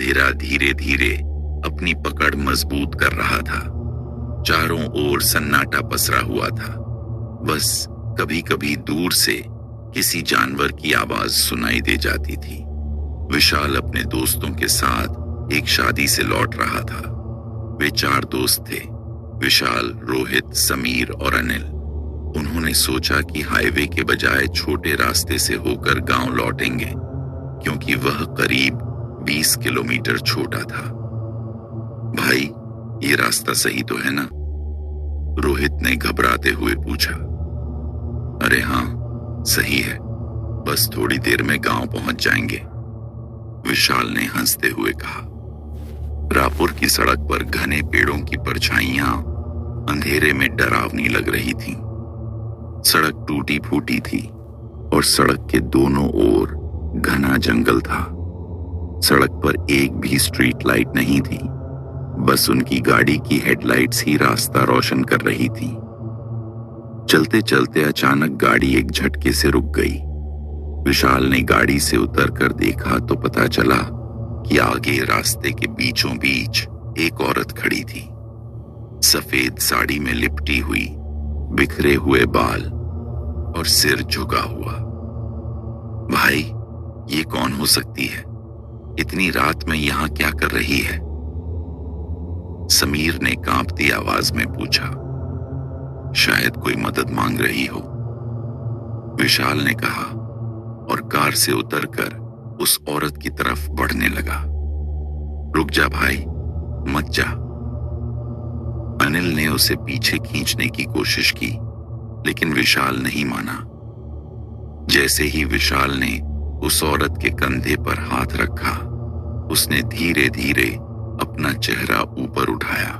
अंधेरा धीरे धीरे अपनी पकड़ मजबूत कर रहा था। चारों ओर सन्नाटा पसरा हुआ था। बस कभी कभी दूर से किसी जानवर की आवाज सुनाई दे जाती थी। विशाल अपने दोस्तों के साथ एक शादी से लौट रहा था। वे 4 दोस्त थे, विशाल, रोहित, समीर और अनिल। उन्होंने सोचा कि हाईवे के बजाय छोटे रास्ते से होकर गांव लौटेंगे, क्योंकि वह करीब 20 किलोमीटर छोटा था। भाई, ये रास्ता सही तो है ना? रोहित ने घबराते हुए पूछा। अरे हाँ, सही है, बस थोड़ी देर में गांव पहुंच जाएंगे, विशाल ने हंसते हुए कहा। रापुर की सड़क पर घने पेड़ों की परछाइयां अंधेरे में डरावनी लग रही थीं। सड़क टूटी फूटी थी और सड़क के दोनों ओर घना जंगल था। सड़क पर एक भी स्ट्रीट लाइट नहीं थी, बस उनकी गाड़ी की हेडलाइट्स ही रास्ता रोशन कर रही थी। चलते चलते अचानक गाड़ी एक झटके से रुक गई। विशाल ने गाड़ी से उतरकर देखा तो पता चला कि आगे रास्ते के बीचों बीच एक औरत खड़ी थी। सफेद साड़ी में लिपटी हुई, बिखरे हुए बाल और सिर झुका हुआ। भाई, ये कौन हो सकती है? इतनी रात में यहां क्या कर रही है? समीर ने कांपती आवाज में पूछा। शायद कोई मदद मांग रही हो, विशाल ने कहा और कार से उतरकर उस औरत की तरफ बढ़ने लगा। रुक जा भाई, मत जा। अनिल ने उसे पीछे खींचने की कोशिश की, लेकिन विशाल नहीं माना। जैसे ही विशाल ने उस औरत के कंधे पर हाथ रखा, उसने धीरे धीरे अपना चेहरा ऊपर उठाया।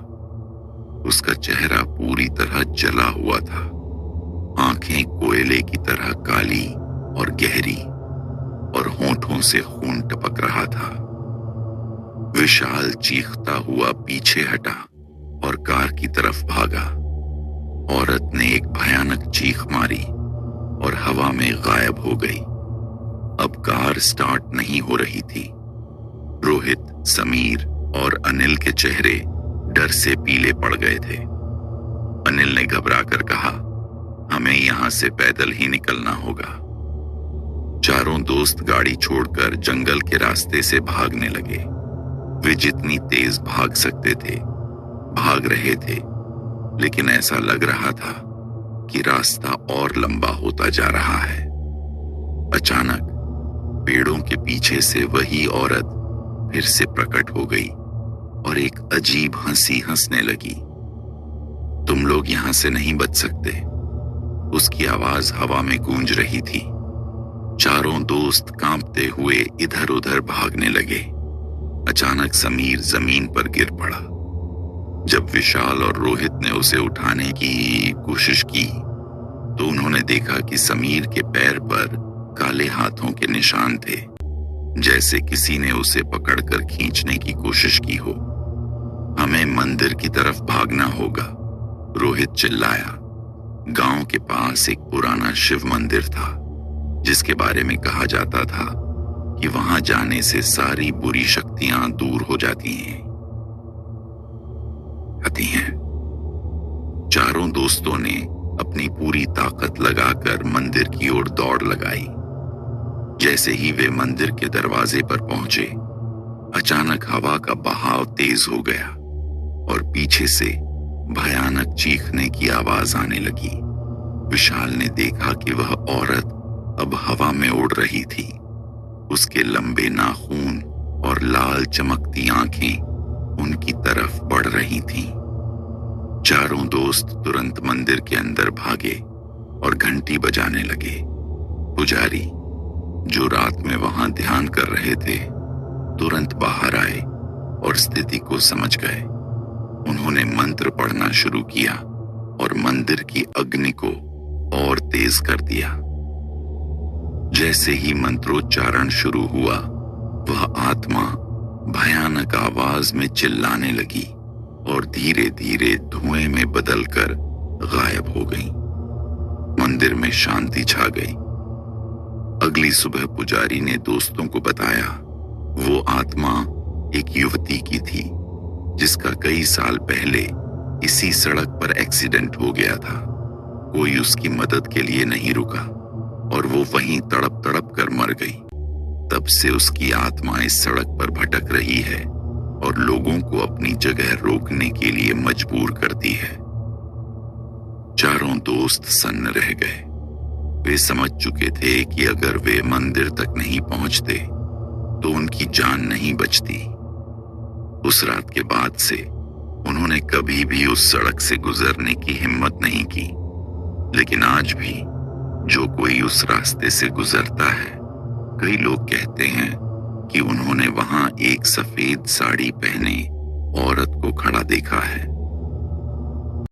उसका चेहरा पूरी तरह जला हुआ था। आंखें कोयले की तरह काली और गहरी, और होंठों से खून टपक रहा था। विशाल चीखता हुआ पीछे हटा और कार की तरफ भागा। औरत ने एक भयानक चीख मारी और हवा में गायब हो गई। अब कार स्टार्ट नहीं हो रही थी। रोहित, समीर और अनिल के चेहरे डर से पीले पड़ गए थे। अनिल ने घबराकर कहा, हमें यहां से पैदल ही निकलना होगा। चारों दोस्त गाड़ी छोड़कर जंगल के रास्ते से भागने लगे। वे जितनी तेज भाग सकते थे भाग रहे थे, लेकिन ऐसा लग रहा था कि रास्ता और लंबा होता जा रहा है। अचानक पेड़ों के पीछे से वही औरत फिर से प्रकट हो गई और एक अजीब हंसी हंसने लगी। तुम लोग यहां से नहीं बच सकते, उसकी आवाज हवा में गूंज रही थी। चारों दोस्त कांपते हुए इधर उधर भागने लगे। अचानक समीर जमीन पर गिर पड़ा। जब विशाल और रोहित ने उसे उठाने की कोशिश की तो उन्होंने देखा कि समीर के पैर पर काले हाथों के निशान थे, जैसे किसी ने उसे पकड़कर खींचने की कोशिश की हो। हमें मंदिर की तरफ भागना होगा, रोहित चिल्लाया। गांव के पास एक पुराना शिव मंदिर था, जिसके बारे में कहा जाता था कि वहां जाने से सारी बुरी शक्तियां दूर हो जाती हैं। चारों दोस्तों ने अपनी पूरी ताकत लगाकर मंदिर की ओर दौड़ लगाई। जैसे ही वे मंदिर के दरवाजे पर पहुंचे, अचानक हवा का बहाव तेज हो गया और पीछे से भयानक चीखने की आवाज आने लगी। विशाल ने देखा कि वह औरत अब हवा में उड़ रही थी। उसके लंबे नाखून और लाल चमकती आंखें उनकी तरफ बढ़ रही थीं। चारों दोस्त तुरंत मंदिर के अंदर भागे और घंटी बजाने लगे। पुजारी, जो रात में वहां ध्यान कर रहे थे, तुरंत बाहर आए और स्थिति को समझ गए। उन्होंने मंत्र पढ़ना शुरू किया और मंदिर की अग्नि को और तेज कर दिया। जैसे ही मंत्रोच्चारण शुरू हुआ, वह आत्मा भयानक आवाज में चिल्लाने लगी और धीरे धीरे धुएं में बदलकर गायब हो गई। मंदिर में शांति छा गई। अगली सुबह पुजारी ने दोस्तों को बताया, वो आत्मा एक युवती की थी जिसका कई साल पहले इसी सड़क पर एक्सीडेंट हो गया था। कोई उसकी मदद के लिए नहीं रुका और वो वहीं तड़प तड़प कर मर गई। तब से उसकी आत्मा इस सड़क पर भटक रही है और लोगों को अपनी जगह रोकने के लिए मजबूर करती है। चारों दोस्त सन्न रह गए। वे समझ चुके थे कि अगर वे मंदिर तक नहीं पहुंचते तो उनकी जान नहीं बचती। उस रात के बाद से उन्होंने कभी भी उस सड़क से गुजरने की हिम्मत नहीं की। लेकिन आज भी जो कोई उस रास्ते से गुजरता है, कई लोग कहते हैं कि उन्होंने वहां एक सफेद साड़ी पहने औरत को खड़ा देखा है।